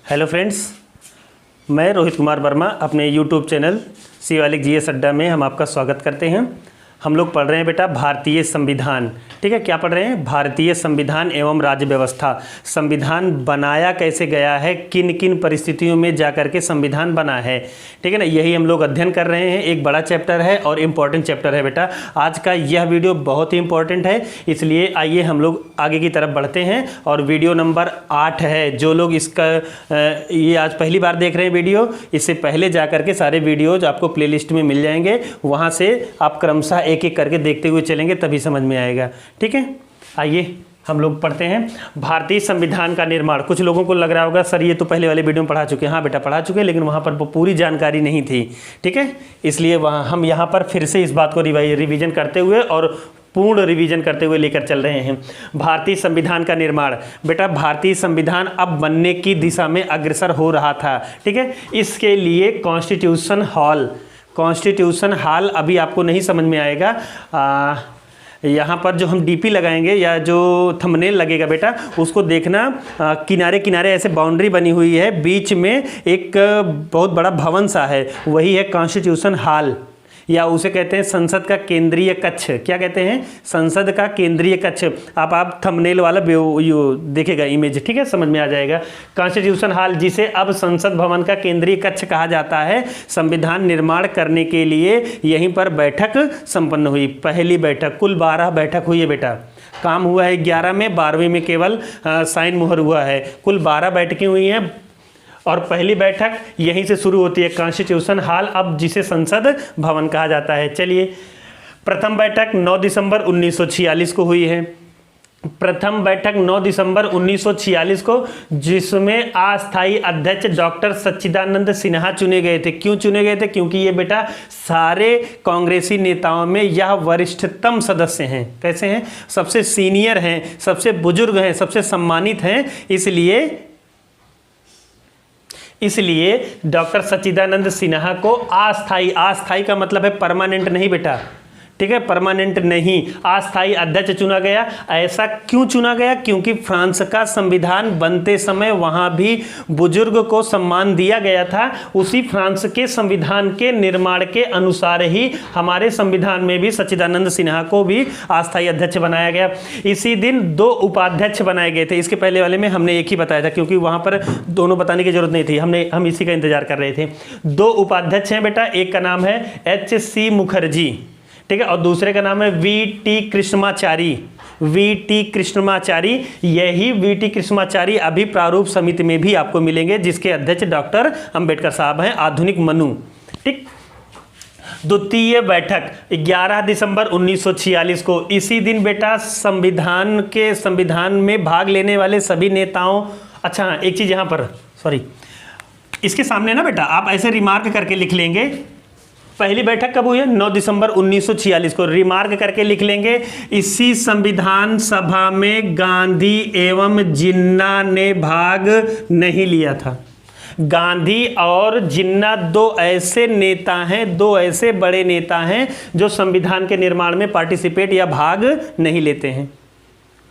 Hello friends, मैं रोहित कुमार वर्मा अपने YouTube channel Shivalik GS अड्डा में हम आपका स्वागत करते हैं। हम लोग पढ़ रहे हैं बेटा भारतीय संविधान। ठीक है, क्या पढ़ रहे हैं? भारतीय संविधान एवं राज्य व्यवस्था। संविधान बनाया कैसे गया है, किन किन परिस्थितियों में जाकर के संविधान बना है। ठीक है ना, यही हम लोग अध्ययन कर रहे हैं। एक बड़ा चैप्टर है और इम्पॉर्टेंट चैप्टर है बेटा। आज का यह वीडियो बहुत ही इंपॉर्टेंट है, इसलिए आइए हम लोग आगे की तरफ बढ़ते हैं। और वीडियो नंबर 8 है। जो लोग इसका ये आज पहली बार देख रहे हैं वीडियो, इससे पहले जाकर के सारे वीडियोज आपको प्लेलिस्ट में मिल जाएंगे, वहाँ से आप क्रमशः एक एक करके देखते हुए चलेंगे, तभी समझ में आएगा। ठीक है, आइए हम लोग पढ़ते हैं भारतीय संविधान का निर्माण। कुछ लोगों को लग रहा होगा सर ये तो पहले वाले वीडियो में पढ़ा चुके हैं। हाँ बेटा पढ़ा चुके हैं, लेकिन वहाँ पर पूरी जानकारी नहीं थी। ठीक है, इसलिए वहाँ हम यहाँ पर फिर से इस बात को रिवीजन करते हुए और पूर्ण रिवीजन करते हुए लेकर चल रहे हैं। भारतीय संविधान का निर्माण बेटा, भारतीय संविधान अब बनने की दिशा में अग्रसर हो रहा था। ठीक है, इसके लिए कॉन्स्टिट्यूशन हॉल अभी आपको नहीं समझ में आएगा। यहाँ पर जो हम डीपी लगाएंगे या जो थंबनेल लगेगा बेटा, उसको देखना। किनारे किनारे ऐसे बाउंड्री बनी हुई है, बीच में एक बहुत बड़ा भवन सा है, वही है कॉन्स्टिट्यूशन हॉल, या उसे कहते हैं संसद का केंद्रीय कक्ष। क्या कहते हैं? संसद का केंद्रीय कक्ष। आप थंबनेल वाला देखेगा इमेज, ठीक है, समझ में आ जाएगा। कॉन्स्टिट्यूशन हॉल, जिसे अब संसद भवन का केंद्रीय कक्ष कहा जाता है, संविधान निर्माण करने के लिए यहीं पर बैठक संपन्न हुई। पहली बैठक, कुल 12 बैठक हुई है बेटा। काम हुआ है 11 में, 12वीं में केवल साइन मुहर हुआ है। कुल 12 बैठकें हुई हैं और पहली बैठक यहीं से शुरू होती है, कॉन्स्टिट्यूशन हॉल, अब जिसे संसद भवन कहा जाता है। चलिए, प्रथम बैठक 9 दिसंबर 1946 को हुई है। प्रथम बैठक 9 दिसंबर 1946 को, जिसमें अस्थायी अध्यक्ष डॉक्टर सच्चिदानंद सिन्हा चुने गए थे। क्यों चुने गए थे? क्योंकि ये बेटा सारे कांग्रेसी नेताओं में यह वरिष्ठतम सदस्य हैं। कैसे हैं? सबसे सीनियर हैं, सबसे बुजुर्ग हैं, सबसे सम्मानित हैं। इसलिए डॉक्टर सच्चिदानंद सिन्हा को अस्थाई का मतलब है परमानेंट नहीं बेटा। ठीक है, परमानेंट नहीं, अस्थाई अध्यक्ष चुना गया। ऐसा क्यों चुना गया? क्योंकि फ्रांस का संविधान बनते समय वहां भी बुजुर्ग को सम्मान दिया गया था। उसी फ्रांस के संविधान के निर्माण के अनुसार ही हमारे संविधान में भी सच्चिदानंद सिन्हा को भी अस्थाई अध्यक्ष बनाया गया। इसी दिन 2 उपाध्यक्ष बनाए गए थे। इसके पहले वाले में हमने एक ही बताया था, क्योंकि वहां पर दोनों बताने की जरूरत नहीं थी, हम इसी का इंतजार कर रहे थे। 2 उपाध्यक्ष हैं बेटा, एक का नाम है HC मुखर्जी, ठीक है, और दूसरे का नाम है VT कृष्णमाचारी। यही VT कृष्णमाचारी अभी प्रारूप समिति में भी आपको मिलेंगे, जिसके अध्यक्ष डॉक्टर अंबेडकर साहब हैं, आधुनिक मनु। ठीक, द्वितीय बैठक 11 दिसंबर 1946 को। इसी दिन बेटा संविधान में भाग लेने वाले सभी नेताओं। अच्छा, एक चीज यहां पर, सॉरी, इसके सामने ना बेटा आप ऐसे रिमार्क करके लिख लेंगे। पहली बैठक कब हुई है? 9 दिसंबर 1946 को। रिमार्क करके लिख लेंगे, इसी संविधान सभा में गांधी एवं जिन्ना ने भाग नहीं लिया था। गांधी और जिन्ना 2 ऐसे नेता हैं, 2 ऐसे बड़े नेता हैं जो संविधान के निर्माण में पार्टिसिपेट या भाग नहीं लेते हैं।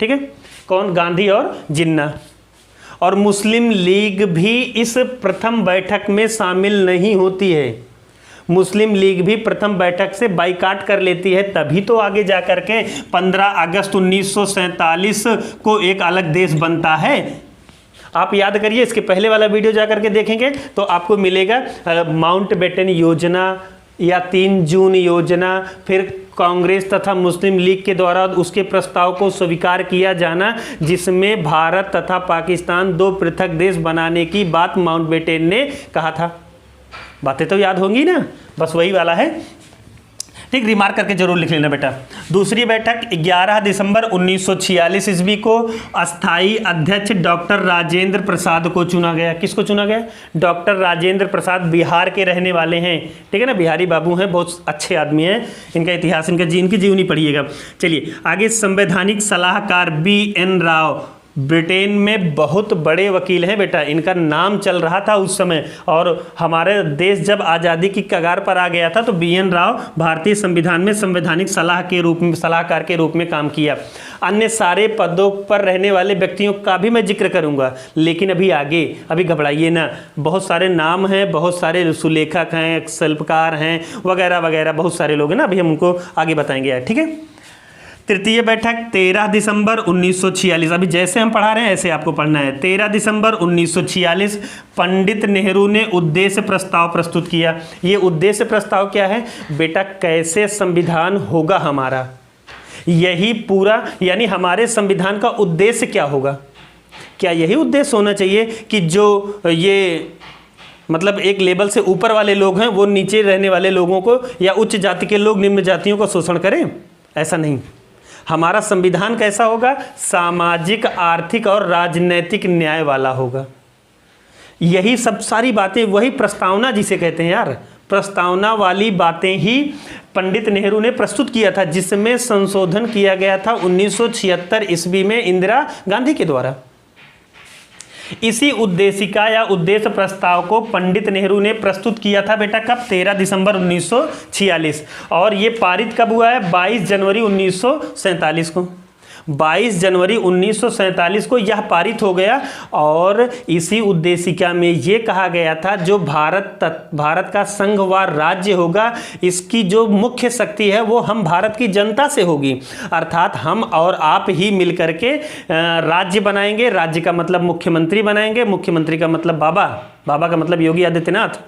ठीक है, कौन? गांधी और जिन्ना। और मुस्लिम लीग भी इस प्रथम बैठक में शामिल नहीं होती है। मुस्लिम लीग भी प्रथम बैठक से बाइकाट कर लेती है, तभी तो आगे जाकर के 15 अगस्त 1947 को एक अलग देश बनता है। आप याद करिए, इसके पहले वाला वीडियो जाकर के देखेंगे तो आपको मिलेगा माउंटबेटन योजना या 3 जून योजना, फिर कांग्रेस तथा मुस्लिम लीग के द्वारा उसके प्रस्ताव को स्वीकार किया जाना, जिसमें भारत तथा पाकिस्तान 2 पृथक देश बनाने की बात माउंटबेटन ने कहा था। बातें तो याद होंगी ना, बस वही वाला है। ठीक, रिमार्क करके जरूर लिख लेना बेटा। दूसरी बैठक 11 दिसंबर 1946 ईस्वी को अस्थाई अध्यक्ष डॉक्टर राजेंद्र प्रसाद को चुना गया। किसको चुना गया? डॉक्टर राजेंद्र प्रसाद बिहार के रहने वाले हैं। ठीक है ना, बिहारी बाबू हैं, बहुत अच्छे आदमी हैं। इनका इतिहास, इनकी जीवनी पढ़िएगा। चलिए आगे, संवैधानिक सलाहकार BN राव ब्रिटेन में बहुत बड़े वकील हैं बेटा, इनका नाम चल रहा था उस समय। और हमारे देश जब आज़ादी की कगार पर आ गया था तो BN राव भारतीय संविधान में संवैधानिक सलाहकार के रूप में काम किया। अन्य सारे पदों पर रहने वाले व्यक्तियों का भी मैं जिक्र करूंगा, लेकिन अभी घबराइए ना। बहुत सारे नाम हैं, बहुत सारे सुलेखक हैं, शिल्पकार हैं, वगैरह वगैरह, बहुत सारे लोग हैं ना, अभी हम उनको आगे बताएंगे, ठीक है। तृतीय बैठक 13 दिसंबर 1946, अभी जैसे हम पढ़ा रहे हैं ऐसे आपको पढ़ना है। 13 दिसंबर 1946 पंडित नेहरू ने उद्देश्य प्रस्ताव प्रस्तुत किया। ये उद्देश्य प्रस्ताव क्या है बेटा? कैसे संविधान होगा हमारा, यही पूरा, यानी हमारे संविधान का उद्देश्य क्या होगा। क्या यही उद्देश्य होना चाहिए कि जो ये मतलब एक लेवल से ऊपर वाले लोग हैं वो नीचे रहने वाले लोगों को, या उच्च जाति के लोग निम्न जातियों को शोषण करें? ऐसा नहीं। हमारा संविधान कैसा होगा? सामाजिक, आर्थिक और राजनैतिक न्याय वाला होगा। यही सब सारी बातें, वही प्रस्तावना जिसे कहते हैं यार, प्रस्तावना वाली बातें ही पंडित नेहरू ने प्रस्तुत किया था, जिसमें संशोधन किया गया था 1976 ईस्वी में इंदिरा गांधी के द्वारा। इसी उद्देशिका या उद्देश्य प्रस्ताव को पंडित नेहरू ने प्रस्तुत किया था बेटा, कब? 13 दिसंबर 1946। और ये पारित कब हुआ है? 22 जनवरी 1947 को। 22 जनवरी 1947 को यह पारित हो गया। और इसी उद्देशिका में ये कहा गया था जो भारत का संघवार राज्य होगा, इसकी जो मुख्य शक्ति है वो हम भारत की जनता से होगी। अर्थात हम और आप ही मिलकर के राज्य बनाएंगे। राज्य का मतलब मुख्यमंत्री बनाएंगे, मुख्यमंत्री का मतलब बाबा, बाबा का मतलब योगी आदित्यनाथ,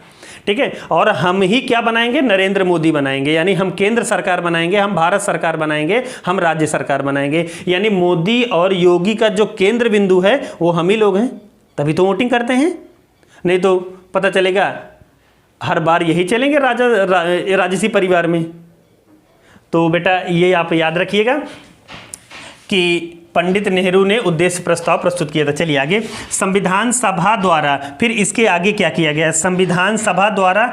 ठीक है। और हम ही क्या बनाएंगे? नरेंद्र मोदी बनाएंगे। यानी हम केंद्र सरकार बनाएंगे, हम भारत सरकार बनाएंगे, हम राज्य सरकार बनाएंगे। यानी मोदी और योगी का जो केंद्र बिंदु है वो हम ही लोग हैं। तभी तो वोटिंग करते हैं, नहीं तो पता चलेगा हर बार यही चलेंगे राजसी परिवार में। तो बेटा ये आप याद रखिएगा कि पंडित नेहरू ने उद्देश्य प्रस्ताव प्रस्तुत किया था। चलिए आगे। संविधान सभा द्वारा, फिर इसके आगे क्या किया गया? संविधान सभा द्वारा,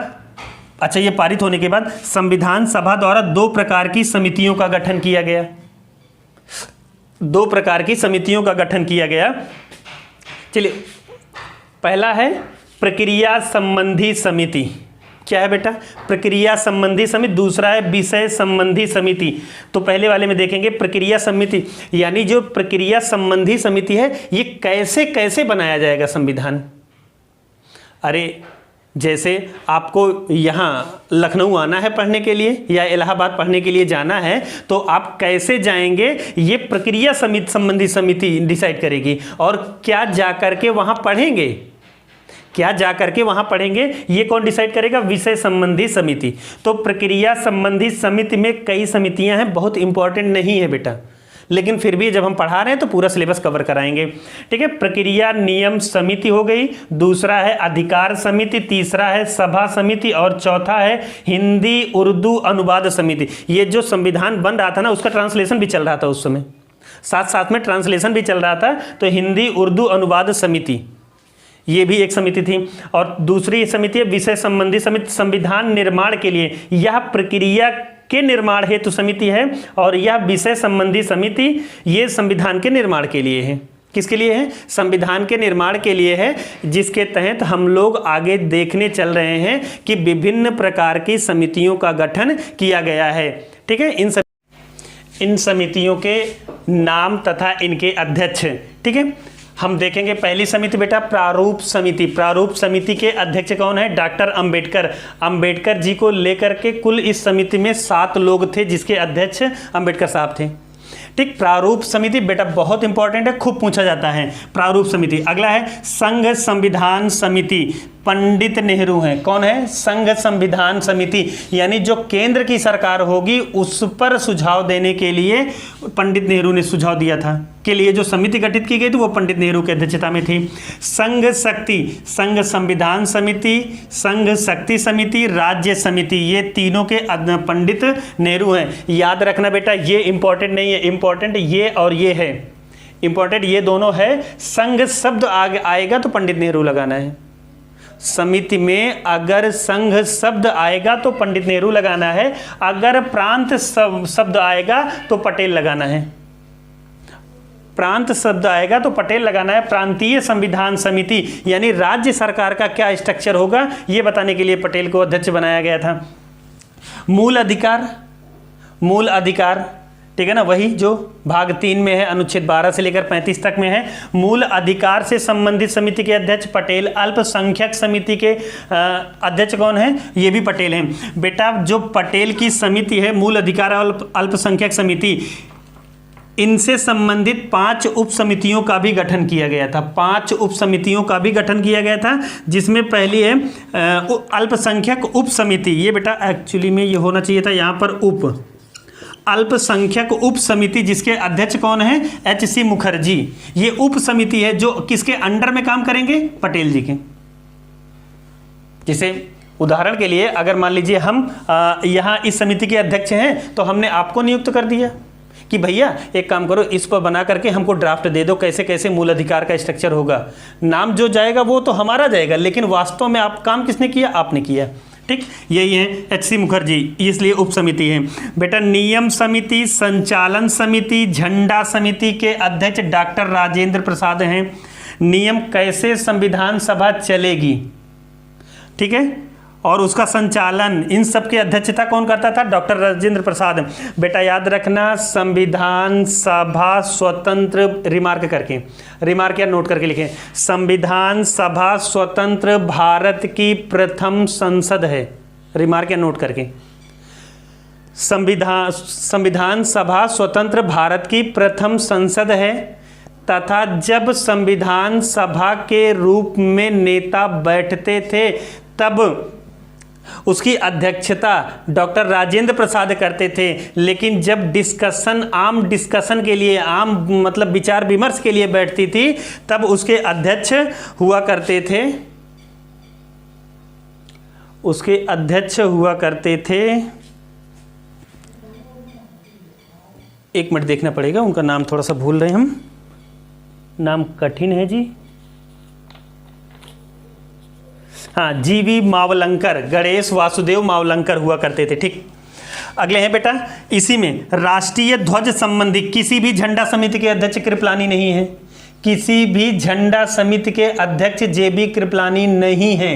अच्छा ये पारित होने के बाद संविधान सभा द्वारा 2 प्रकार की समितियों का गठन किया गया। 2 प्रकार की समितियों का गठन किया गया। चलिए, पहला है प्रक्रिया संबंधी समिति। क्या है बेटा? प्रक्रिया संबंधी समिति। दूसरा है विषय संबंधी समिति। तो पहले वाले में देखेंगे प्रक्रिया समिति, यानी जो प्रक्रिया संबंधी समिति है ये कैसे कैसे बनाया जाएगा संविधान। अरे जैसे आपको यहाँ लखनऊ आना है पढ़ने के लिए या इलाहाबाद पढ़ने के लिए जाना है, तो आप कैसे जाएंगे ये प्रक्रिया समिति संबंधी समिति डिसाइड करेगी। और क्या जा करके वहाँ पढ़ेंगे, क्या जा करके वहां पढ़ेंगे, ये कौन डिसाइड करेगा? विषय संबंधी समिति। तो प्रक्रिया संबंधी समिति में कई समितियां हैं, बहुत इंपॉर्टेंट नहीं है बेटा, लेकिन फिर भी जब हम पढ़ा रहे हैं तो पूरा सिलेबस कवर कराएंगे, ठीक है। प्रक्रिया नियम समिति हो गई, दूसरा है अधिकार समिति, तीसरा है सभा समिति, और चौथा है हिंदी उर्दू अनुवाद समिति। ये जो संविधान बन रहा था ना उसका ट्रांसलेशन भी चल रहा था उस समय, साथ साथ में ट्रांसलेशन भी चल रहा था। तो हिंदी उर्दू अनुवाद समिति ये भी एक समिति थी। और दूसरी समिति है विषय संबंधी समिति, संविधान निर्माण के लिए। यह प्रक्रिया के निर्माण हेतु समिति है, और यह विषय संबंधी समिति ये संविधान के निर्माण के लिए है। किसके लिए है? संविधान के निर्माण के लिए है, जिसके तहत हम लोग आगे देखने चल रहे हैं कि विभिन्न प्रकार की समितियों का गठन किया गया है, ठीक है। इन समितियों के नाम तथा इनके अध्यक्ष, ठीक है। हम देखेंगे पहली समिति बेटा प्रारूप समिति। प्रारूप समिति के अध्यक्ष कौन है? डॉक्टर अंबेडकर। अंबेडकर जी को लेकर के कुल इस समिति में 7 लोग थे, जिसके अध्यक्ष अंबेडकर साहब थे, ठीक। प्रारूप समिति बेटा बहुत इंपॉर्टेंट है, खूब पूछा जाता है प्रारूप समिति। अगला है संघ संविधान समिति, पंडित नेहरू हैं। कौन है? संघ संविधान समिति, यानी जो केंद्र की सरकार होगी उस पर सुझाव देने के लिए पंडित नेहरू ने सुझाव दिया था, के लिए जो समिति गठित की गई थी वो पंडित नेहरू की अध्यक्षता में थी। संघ शक्ति, संघ संविधान समिति, संघ शक्ति समिति, राज्य समिति, ये तीनों के पंडित नेहरू हैं। याद रखना बेटा ये इंपॉर्टेंट नहीं है, इंपॉर्टेंट ये और ये है, इंपॉर्टेंट ये दोनों है। संघ शब्द आगे आएगा तो पंडित नेहरू लगाना है। समिति में अगर संघ शब्द आएगा तो पंडित नेहरू लगाना है, अगर प्रांत शब्द आएगा तो पटेल लगाना है। प्रांत शब्द आएगा तो पटेल लगाना है। प्रांतीय संविधान समिति यानी राज्य सरकार का क्या स्ट्रक्चर होगा ये बताने के लिए पटेल को अध्यक्ष बनाया गया था। मूल अधिकार ठीक है ना, वही जो भाग 3 में है, अनुच्छेद 12 से लेकर 35 तक में है। मूल अधिकार से संबंधित समिति के अध्यक्ष पटेल। अल्पसंख्यक समिति के अध्यक्ष कौन है, ये भी पटेल हैं। बेटा जो पटेल की समिति है मूल अधिकार और अल्पसंख्यक समिति, इनसे संबंधित 5 उप समितियों का भी गठन किया गया था। 5 उप समितियों का भी गठन किया गया था, जिसमें पहली है अल्पसंख्यक उप समिति। ये बेटा एक्चुअली में ये होना चाहिए था यहाँ पर उप अल्पसंख्यक उप समिति, जिसके अध्यक्ष कौन है, HC मुखर्जी। ये उप समिति है जो किसके अंडर में काम करेंगे, पटेल जी के। जैसे उदाहरण के लिए अगर मान लीजिए हम यहाँ इस समिति के अध्यक्ष हैं तो हमने आपको नियुक्त कर दिया कि भैया एक काम करो, इसको बना करके हमको ड्राफ्ट दे दो, कैसे कैसे मूल अधिकार का स्ट्रक्चर होगा। नाम जो जाएगा वो तो हमारा जाएगा, लेकिन वास्तव में आप काम किसने किया, आपने किया। ठीक, यही है HC मुखर्जी, इसलिए उप समिति है। बेटा नियम समिति, संचालन समिति, झंडा समिति के अध्यक्ष डॉक्टर राजेंद्र प्रसाद हैं। नियम कैसे संविधान सभा चलेगी, ठीक है, और उसका संचालन इन सब की अध्यक्षता कौन करता था, डॉक्टर राजेंद्र प्रसाद। बेटा याद रखना, संविधान सभा स्वतंत्र, रिमार्क या नोट करके लिखें, संविधान सभा स्वतंत्र भारत की प्रथम संसद है। रिमार्क या नोट करके, संविधान सभा स्वतंत्र भारत की प्रथम संसद है तथा जब संविधान सभा के रूप में नेता बैठते थे तब उसकी अध्यक्षता डॉक्टर राजेंद्र प्रसाद करते थे। लेकिन जब आम डिस्कशन के लिए, आम मतलब विचार विमर्श के लिए बैठती थी तब उसके अध्यक्ष हुआ करते थे एक मिनट देखना पड़ेगा, उनका नाम थोड़ा सा भूल रहे हैं हम, नाम कठिन है जी। हाँ, GV मावलंकर, गणेश वासुदेव मावलंकर हुआ करते थे। ठीक, अगले हैं बेटा, इसी में राष्ट्रीय ध्वज संबंधी किसी भी झंडा समिति के अध्यक्ष कृपलानी नहीं है। किसी भी झंडा समिति के अध्यक्ष JB कृपलानी नहीं है।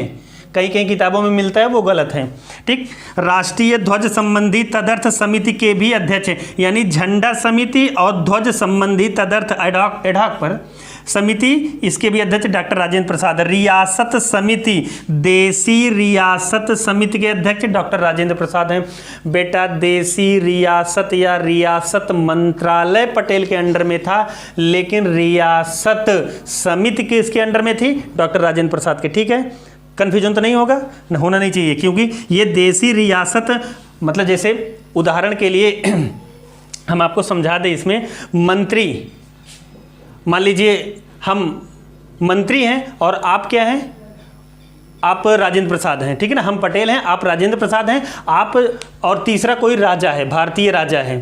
कई कई किताबों में मिलता है, वो गलत है। ठीक, राष्ट्रीय ध्वज संबंधी तदर्थ समिति के भी अध्यक्ष हैं, यानी झंडा समिति और ध्वज संबंधी तदर्थ एडॉक पर समिति, इसके भी अध्यक्ष डॉक्टर राजेंद्र प्रसाद। रियासत समिति, देसी रियासत समिति के अध्यक्ष डॉक्टर राजेंद्र प्रसाद हैं। बेटा देसी रियासत या रियासत मंत्रालय पटेल के अंडर में था, लेकिन रियासत समिति किसके अंडर में थी, डॉक्टर राजेंद्र प्रसाद के। ठीक है, कंफ्यूजन तो नहीं होना नहीं चाहिए, क्योंकि ये देसी रियासत मतलब जैसे उदाहरण के लिए हम आपको समझा दें, इसमें मंत्री, मान लीजिए हम मंत्री हैं और आप क्या हैं, आप राजेंद्र प्रसाद हैं, ठीक है ना, हम पटेल हैं, आप राजेंद्र प्रसाद हैं, आप और तीसरा कोई राजा है, भारतीय राजा है,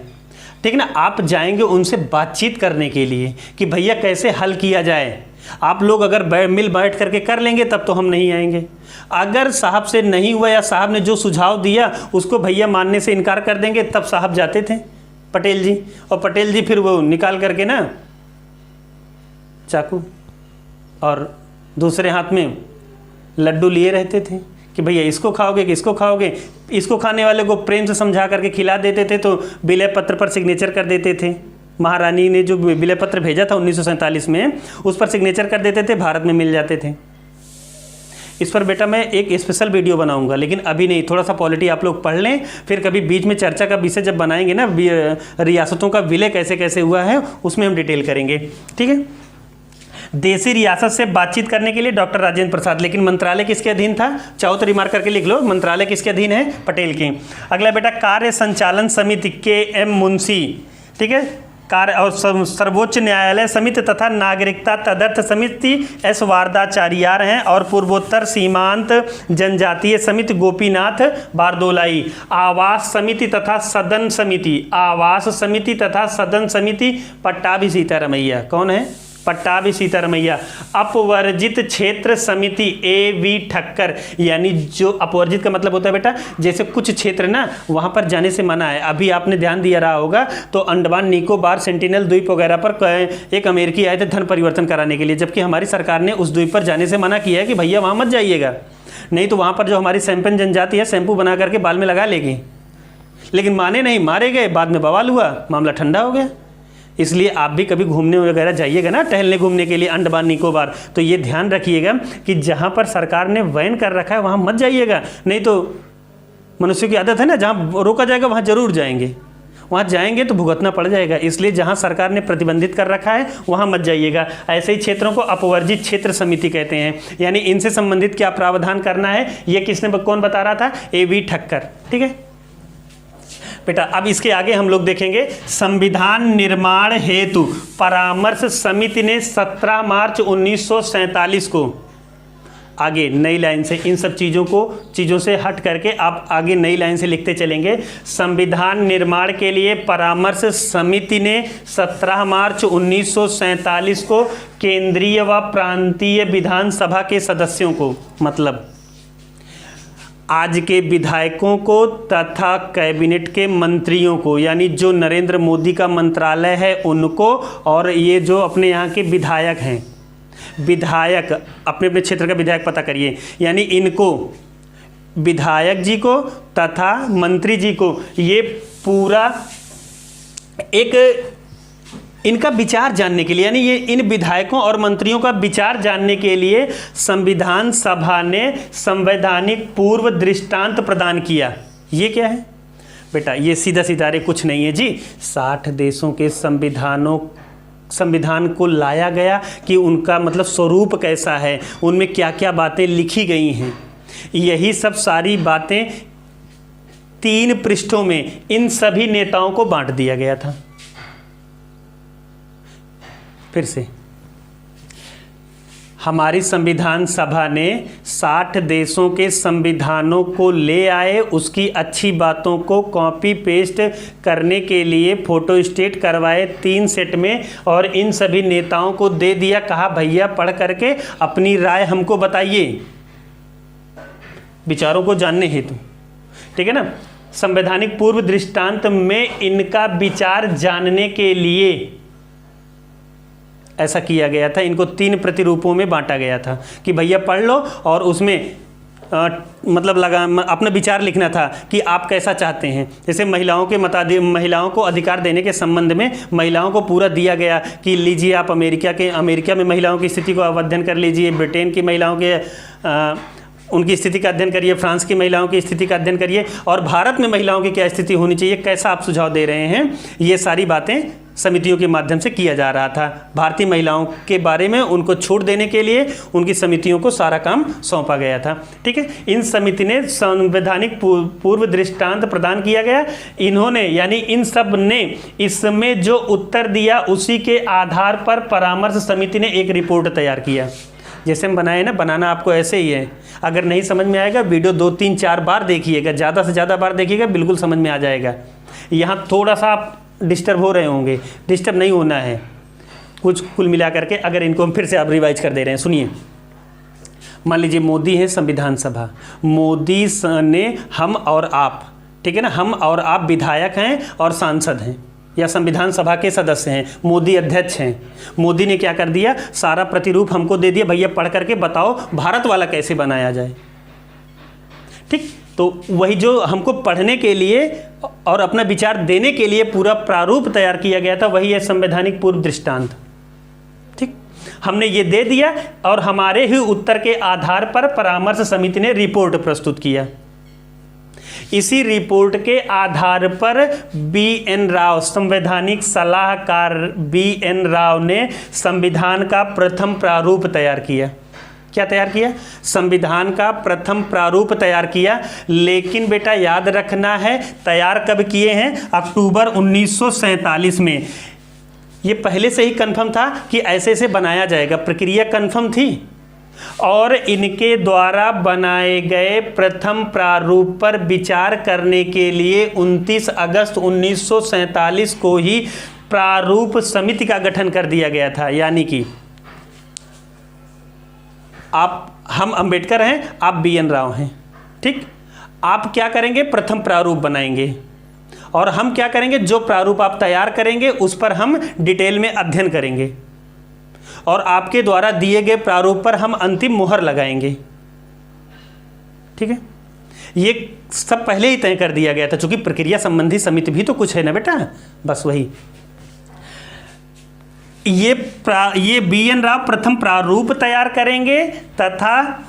ठीक है ना। आप जाएंगे उनसे बातचीत करने के लिए कि भैया कैसे हल किया जाए। आप लोग अगर बैठ करके कर लेंगे तब तो हम नहीं आएंगे। अगर साहब से नहीं हुआ या साहब ने जो सुझाव दिया उसको भैया मानने से इनकार कर देंगे, तब साहब जाते थे पटेल जी, और पटेल जी फिर वो निकाल करके ना चाकू और दूसरे हाथ में लड्डू लिए रहते थे कि भैया इसको खाओगे कि इसको खाओगे। इसको खाने वाले को प्रेम से समझा करके खिला देते थे तो विलय पत्र पर सिग्नेचर कर देते थे। महारानी ने जो विलय पत्र भेजा था 1947 में, उस पर सिग्नेचर कर देते थे, भारत में मिल जाते थे। इस पर बेटा मैं एक स्पेशल वीडियो बनाऊंगा, लेकिन अभी नहीं, थोड़ा सा पॉलिटी आप लोग पढ़ लें, फिर कभी बीच में चर्चा का विषय जब बनाएंगे ना, रियासतों का विलय कैसे कैसे हुआ है उसमें हम डिटेल करेंगे। ठीक है, देसी रियासत से बातचीत करने के लिए डॉक्टर राजेंद्र प्रसाद, लेकिन मंत्रालय किसके अधीन था, चाहो तो रिमार्क करके लिख लो, मंत्रालय किसके अधीन है, पटेल के। अगला बेटा कार्य संचालन समिति KM मुंशी, ठीक है, कार्य और सर्वोच्च न्यायालय समिति तथा नागरिकता तदर्थ समिति S वारदाचार्यार हैं, और पूर्वोत्तर सीमांत जनजातीय समिति गोपीनाथ बारदोलाई। आवास समिति तथा सदन समिति, आवास समिति तथा सदन समिति पट्टाभी सीतारमैया। कौन है, पट्टाभी सीतारमैया। अपवर्जित क्षेत्र समिति AV ठक्कर, यानी जो अपवर्जित का मतलब होता है बेटा, जैसे कुछ क्षेत्र ना वहाँ पर जाने से मना है। अभी आपने ध्यान दिया रहा होगा तो अंडमान निकोबार सेंटिनल द्वीप वगैरह पर एक अमेरिकी आए थे धन परिवर्तन कराने के लिए, जबकि हमारी सरकार ने उस द्वीप पर जाने से मना किया है कि भैया वहाँ मत जाइएगा, नहीं तो वहाँ पर जो हमारी सैंपन जनजाति है शैम्पू बना करके बाल में लगा लेगी। लेकिन माने नहीं, मारे गए, बाद में बवाल हुआ, मामला ठंडा हो गया। इसलिए आप भी कभी घूमने वगैरह जाइएगा ना, टहलने घूमने के लिए अंडमान निकोबार, तो ये ध्यान रखिएगा कि जहाँ पर सरकार ने बैन कर रखा है वहाँ मत जाइएगा, नहीं तो मनुष्य की आदत है ना, जहाँ रोका जाएगा वहाँ जरूर जाएंगे, वहाँ जाएंगे तो भुगतना पड़ जाएगा। इसलिए जहाँ सरकार ने प्रतिबंधित कर रखा है वहाँ मत जाइएगा। ऐसे ही क्षेत्रों को अपवर्जित क्षेत्र समिति कहते हैं, यानी इनसे संबंधित क्या प्रावधान करना है, ये किसने कौन बता रहा था, AV ठक्कर। ठीक है बेटा, अब इसके आगे हम लोग देखेंगे संविधान निर्माण हेतु परामर्श समिति ने 17 मार्च 1947 को, आगे नई लाइन से इन सब चीज़ों से हट करके आप आगे नई लाइन से लिखते चलेंगे। संविधान निर्माण के लिए परामर्श समिति ने 17 मार्च 1947 को केंद्रीय व प्रांतीय विधानसभा के सदस्यों को, मतलब आज के विधायकों को तथा कैबिनेट के मंत्रियों को, यानी जो नरेंद्र मोदी का मंत्रालय है उनको, और ये जो अपने यहाँ के विधायक हैं, विधायक अपने अपने क्षेत्र का विधायक पता करिए, यानी इनको, विधायक जी को तथा मंत्री जी को, ये पूरा एक इनका विचार जानने के लिए, यानी ये इन विधायकों और मंत्रियों का विचार जानने के लिए संविधान सभा ने संवैधानिक पूर्व दृष्टांत प्रदान किया। ये क्या है बेटा, ये सीधा सीधा रे कुछ नहीं है जी, 60 देशों के संविधान को लाया गया कि उनका मतलब स्वरूप कैसा है, उनमें क्या क्या बातें लिखी गई हैं, यही सब सारी बातें 3 पृष्ठों में इन सभी नेताओं को बांट दिया गया था। फिर से, हमारी संविधान सभा ने 60 देशों के संविधानों को ले आए, उसकी अच्छी बातों को कॉपी पेस्ट करने के लिए फोटो स्टेट करवाए 3 सेट में, और इन सभी नेताओं को दे दिया, कहा भैया पढ़ करके अपनी राय हमको बताइए, विचारों को जानने हेतु। ठीक है ना, संवैधानिक पूर्व दृष्टांत में इनका विचार जानने के लिए ऐसा किया गया था। इनको 3 प्रतिरूपों में बांटा गया था कि भैया पढ़ लो, और उसमें मतलब अपना विचार लिखना था कि आप कैसा चाहते हैं। जैसे महिलाओं को अधिकार देने के संबंध में महिलाओं को पूरा दिया गया कि लीजिए आप अमेरिका में महिलाओं की स्थिति को अध्ययन कर लीजिए, ब्रिटेन की महिलाओं के उनकी स्थिति का अध्ययन करिए, फ्रांस की महिलाओं की स्थिति का अध्ययन करिए, और भारत में महिलाओं की क्या स्थिति होनी चाहिए, कैसा आप सुझाव दे रहे हैं। ये सारी बातें समितियों के माध्यम से किया जा रहा था। भारतीय महिलाओं के बारे में उनको छूट देने के लिए उनकी समितियों को सारा काम सौंपा गया था। ठीक है, इन समिति ने संवैधानिक पूर्व दृष्टांत प्रदान किया गया। इन्होंने, यानी इन सब ने इसमें जो उत्तर दिया उसी के आधार पर परामर्श समिति ने एक रिपोर्ट तैयार किया। जैसे हम बनाए ना, बनाना आपको ऐसे ही है। अगर नहीं समझ में आएगा वीडियो 2, 3, 4 बार देखिएगा, ज़्यादा से ज़्यादा बार देखिएगा, बिल्कुल समझ में आ जाएगा। यहाँ थोड़ा सा आप डिस्टर्ब हो रहे होंगे, डिस्टर्ब नहीं होना है कुछ, कुल मिला करके अगर इनको हम फिर से आप रिवाइज कर दे रहे हैं, सुनिए। मान लीजिए मोदी है संविधान सभा, मोदी ने हम और आप, ठीक है ना, हम और आप विधायक हैं और सांसद हैं या संविधान सभा के सदस्य हैं, मोदी अध्यक्ष हैं। मोदी ने क्या कर दिया, सारा प्रतिरूप हमको दे दिया, भैया पढ़ करके बताओ भारत वाला कैसे बनाया जाए। ठीक, तो वही जो हमको पढ़ने के लिए और अपना विचार देने के लिए पूरा प्रारूप तैयार किया गया था, वही है संवैधानिक पूर्व दृष्टांत। ठीक, हमने ये दे दिया और हमारे ही उत्तर के आधार पर परामर्श समिति ने रिपोर्ट प्रस्तुत किया। इसी रिपोर्ट के आधार पर BN राव, संवैधानिक सलाहकार BN राव ने संविधान का प्रथम प्रारूप तैयार किया। क्या तैयार किया? संविधान का प्रथम प्रारूप तैयार किया। लेकिन बेटा याद रखना है, तैयार कब किए हैं? अक्टूबर 1947 में। ये पहले से ही कन्फर्म था कि ऐसे ऐसे बनाया जाएगा, प्रक्रिया कन्फर्म थी। और इनके द्वारा बनाए गए प्रथम प्रारूप पर विचार करने के लिए 29 अगस्त 1947 को ही प्रारूप समिति का गठन कर दिया गया था। यानी कि हम अंबेडकर हैं, आप BN राव हैं, ठीक। आप क्या करेंगे, प्रथम प्रारूप बनाएंगे और हम क्या करेंगे, जो प्रारूप आप तैयार करेंगे उस पर हम डिटेल में अध्ययन करेंगे और आपके द्वारा दिए गए प्रारूप पर हम अंतिम मुहर लगाएंगे, ठीक है। ये सब पहले ही तय कर दिया गया था, चूंकि प्रक्रिया संबंधी समिति भी तो कुछ है ना बेटा, बस वही। ये BN राव प्रथम प्रारूप तैयार करेंगे तथा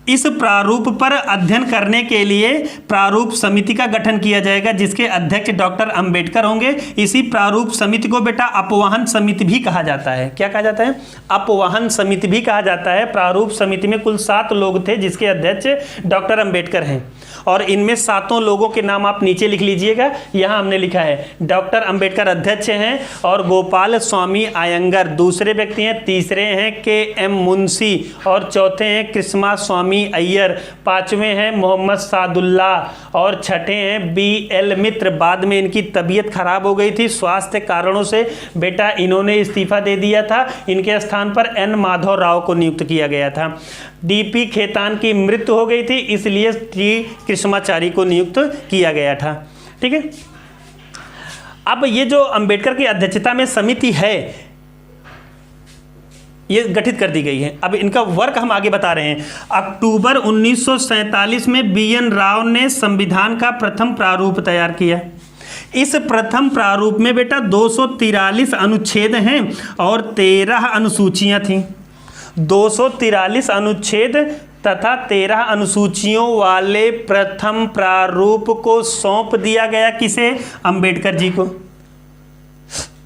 इस प्रारूप पर अध्ययन करने के लिए प्रारूप समिति का गठन किया जाएगा जिसके अध्यक्ष डॉक्टर अंबेडकर होंगे। इसी प्रारूप समिति को बेटा अपवाहन समिति भी कहा जाता है। क्या कहा जाता है, अपवाहन समिति भी कहा जाता है। प्रारूप समिति में कुल 7 लोग थे जिसके अध्यक्ष डॉक्टर अंबेडकर हैं और इनमें 7 लोगों के नाम आप नीचे लिख लीजिएगा। यहाँ हमने लिखा है डॉक्टर अंबेडकर अध्यक्ष हैं और गोपाल स्वामी आयंगर दूसरे व्यक्ति हैं, तीसरे हैं KM मुंशी और चौथे हैं कृष्णा स्वामी अय्यर, 5वें हैं मोहम्मद सादुल्लाह और 6ठे हैं BL मित्र। बाद में इनकी तबीयत खराब हो गई थी, स्वास्थ्य कारणों से बेटा इन्होंने इस्तीफा दे दिया था। इनके स्थान पर N माधव राव को नियुक्त किया गया था। DP खेतान की मृत्यु हो गई थी, इसलिए T कृष्णाचारी को नियुक्त किया गया था, ठीक है। अब ये जो अंबेडकर की अध्यक्षता में समिति है ये गठित कर दी गई है। अब इनका वर्क हम आगे बता रहे हैं। अक्टूबर 1947 में BN राव ने संविधान का प्रथम प्रारूप तैयार किया। इस प्रथम प्रारूप में बेटा 243 अनुच्छेद हैं और 13 अनुसूचियां थीं। 243 अनुच्छेद तथा 13 अनुसूचियों वाले प्रथम प्रारूप को सौंप दिया गया किसे, अंबेडकर जी को।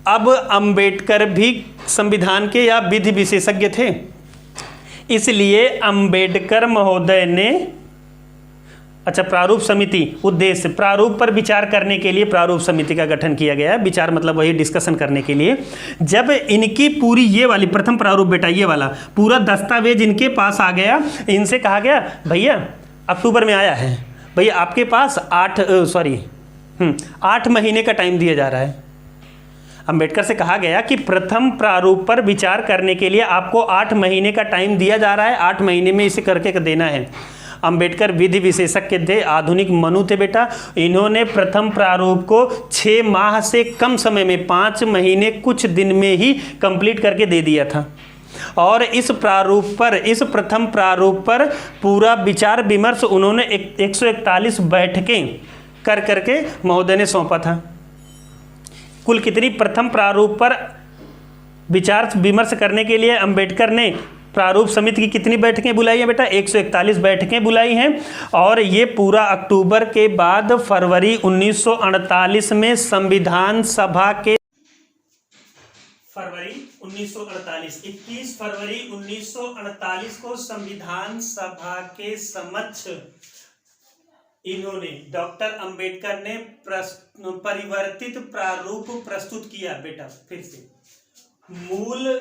अब अंबेडकर भी संविधान के या विधि विशेषज्ञ थे, इसलिए अंबेडकर महोदय ने प्रारूप समिति, उद्देश्य प्रारूप पर विचार करने के लिए प्रारूप समिति का गठन किया गया है। विचार मतलब वही डिस्कशन करने के लिए। जब इनकी पूरी ये वाली प्रथम प्रारूप बेटा ये वाला पूरा दस्तावेज इनके पास आ गया, इनसे कहा गया भैया अक्टूबर में आया है, भैया आपके पास 8 महीने का टाइम दिया जा रहा है। अंबेडकर से कहा गया कि प्रथम प्रारूप पर विचार करने के लिए आपको 8 महीने का टाइम दिया जा रहा है, 8 महीने में इसे करके देना है। अंबेडकर विधि विशेषज्ञ थे, आधुनिक मनु थे बेटा। इन्होंने प्रथम प्रारूप को 6 माह से कम समय में 5 महीने कुछ दिन में ही कंप्लीट करके दे दिया था और इस प्रथम प्रारूप पर पूरा विचार विमर्श उन्होंने 141 बैठकें कर करके महोदय ने सौंपा था। कुल कितनी प्रथम प्रारूप पर विचार विमर्श करने के लिए अंबेडकर ने प्रारूप समिति की कितनी बैठकें बुलाई हैं बेटा, 141 बैठकें बुलाई हैं। और ये पूरा अक्टूबर के बाद फरवरी 1948 में संविधान सभा के 21 फरवरी 1948 को संविधान सभा के समक्ष इन्होंने डॉक्टर अंबेडकर ने परिवर्तित प्रारूप प्रस्तुत किया बेटा। फिर से मूल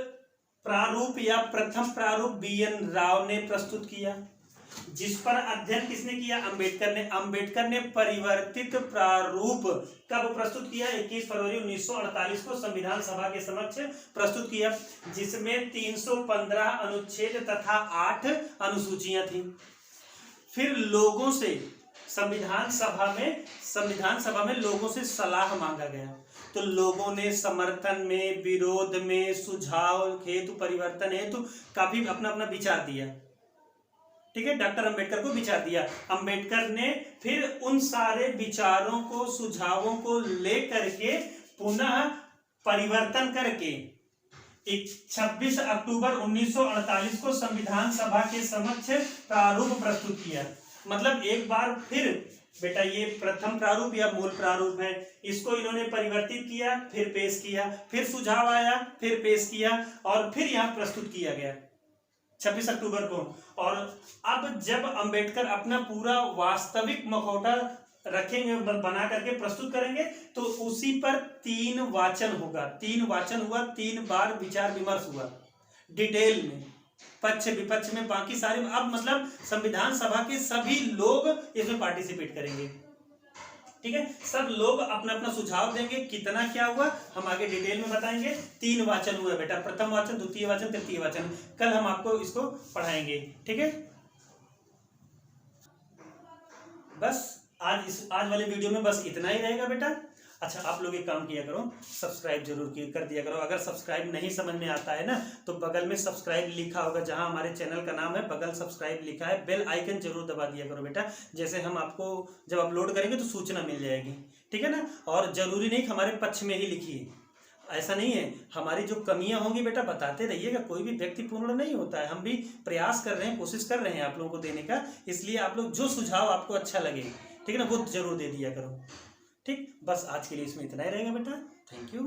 प्रारूप या प्रथम प्रारूप BN राव ने प्रस्तुत किया, जिस पर अध्ययन किसने किया, अंबेडकर ने परिवर्तित प्रारूप कब प्रस्तुत किया, 21 फरवरी 1948 को संविधान सभा के समक्ष प्रस्तुत किया, जिसमें 315 अनुच्छेद तथा 8 अनुसूचियां थीं। फिर लोगों से संविधान सभा में लोगों से सलाह मांगा गया, तो लोगों ने समर्थन में, विरोध में, सुझाव हेतु, परिवर्तन हेतु काफी अपना अपना विचार दिया। ठीक है, डॉक्टर अंबेडकर को विचार दिया। अंबेडकर ने फिर उन सारे विचारों को, सुझावों को लेकर के पुनः परिवर्तन करके 26 अक्टूबर 1948 को संविधान सभा के समक्ष प्रारूप प्रस्तुत किया। मतलब एक बार फिर बेटा ये प्रथम प्रारूप या मूल प्रारूप है, इसको इन्होंने परिवर्तित किया, फिर पेश किया, फिर सुझाव आया, फिर पेश किया और फिर यहाँ प्रस्तुत किया गया 26 अक्टूबर को। और अब जब अंबेडकर अपना पूरा वास्तविक मखौटा रखेंगे, बना करके प्रस्तुत करेंगे, तो उसी पर 3 वाचन होगा। 3 वाचन हुआ, 3 बार विचार विमर्श हुआ डिटेल में, पक्ष विपक्ष में, बाकी सारे। अब मतलब संविधान सभा के सभी लोग इसमें पार्टिसिपेट करेंगे। ठीक है, सब लोग अपना अपना सुझाव देंगे, कितना क्या हुआ हम आगे डिटेल में बताएंगे। 3 वाचन हुआ बेटा, प्रथम वाचन, द्वितीय वाचन, तृतीय वाचन, कल हम आपको इसको पढ़ाएंगे। ठीक है, बस आज वाले वीडियो में बस इतना ही रहेगा बेटा। अच्छा, आप लोग एक काम किया करो, सब्सक्राइब जरूर कर दिया करो। अगर सब्सक्राइब नहीं समझ में आता है ना, तो बगल में सब्सक्राइब लिखा होगा, जहां हमारे चैनल का नाम है बगल सब्सक्राइब लिखा है, बेल आइकन जरूर दबा दिया करो बेटा। जैसे हम आपको जब अपलोड करेंगे तो सूचना मिल जाएगी। ठीक है ना, और जरूरी नहीं कि हमारे पक्ष में ही लिखिए, ऐसा नहीं है। हमारी जो कमियां होंगी बेटा बताते रहिएगा, कोई भी व्यक्ति पूर्ण नहीं होता है। हम भी प्रयास कर रहे हैं, कोशिश कर रहे हैं आप लोगों को देने का, इसलिए आप लोग जो सुझाव आपको अच्छा लगे, ठीक है ना, वो जरूर दे दिया करो। ठीक, बस आज के लिए इसमें इतना ही रहेगा बेटा। Thank you.